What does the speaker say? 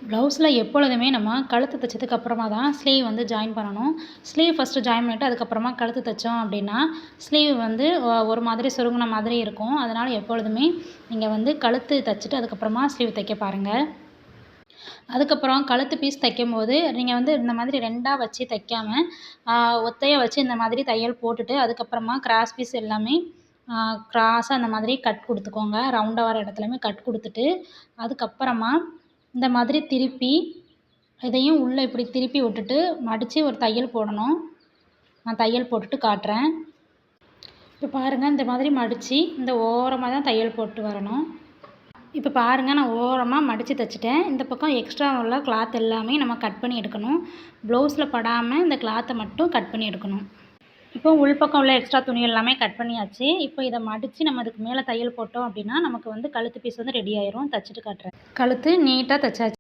ப்ளவுஸில் எப்பொழுதுமே நம்ம கழுத்து தைச்சதுக்கு அப்புறமா தான் ஸ்லீவ் வந்து ஜாயின் பண்ணணும். ஸ்லீவ் ஃபஸ்ட்டு ஜாயின் பண்ணிவிட்டு அதுக்கப்புறமா கழுத்து தைச்சோம் அப்படின்னா ஸ்லீவ் வந்து ஒரு மாதிரி சுருங்கின மாதிரி இருக்கும். அதனால் எப்பொழுதுமே நீங்கள் வந்து கழுத்து தைச்சிட்டு அதுக்கப்புறமா ஸ்லீவ் தைக்க பாருங்கள். அதுக்கப்புறம் கழுத்து பீஸ் தைக்கும்போது நீங்கள் வந்து இந்த மாதிரி 2ஆக வச்சு தைக்காம ஒத்தையாக வச்சு இந்த மாதிரி தையல் போட்டுட்டு அதுக்கப்புறமா கிராஸ் பீஸ் எல்லாமே கிராஸாக அந்த மாதிரி கட் கொடுத்துக்கோங்க. ரவுண்டாக வர இடத்துலையுமே கட் கொடுத்துட்டு அதுக்கப்புறமா இந்த மாதிரி திருப்பி இதையும் உள்ளே இப்படி திருப்பி விட்டுட்டு மடித்து ஒரு தையல் போடணும். நான் தையல் போட்டுட்டு காட்டுறேன். இப்போ பாருங்கள், இந்த மாதிரி மடித்து இந்த ஓரமாக தான் தையல் போட்டு வரணும். இப்போ பாருங்கள், நான் ஓரமாக மடித்து தைச்சிட்டேன். இந்த பக்கம் எக்ஸ்ட்ரா உள்ள கிளாத் எல்லாமே நம்ம கட் பண்ணி எடுக்கணும். ப்ளவுஸில் படாமல் இந்த கிளாத்தை மட்டும் கட் பண்ணி எடுக்கணும். இப்போ உள்பக்கம் உள்ள எக்ஸ்ட்ரா துணி எல்லாமே கட் பண்ணியாச்சு. இப்போ இதை மடித்து நம்ம அதுக்கு மேலே தையல் போட்டோம் அப்படின்னா நமக்கு வந்து கழுத்து பீஸ் வந்து ரெடி ஆயிரும். தைச்சிட்டு காட்டுறேன். கழுத்து நீட்டாக தைச்சாச்சு.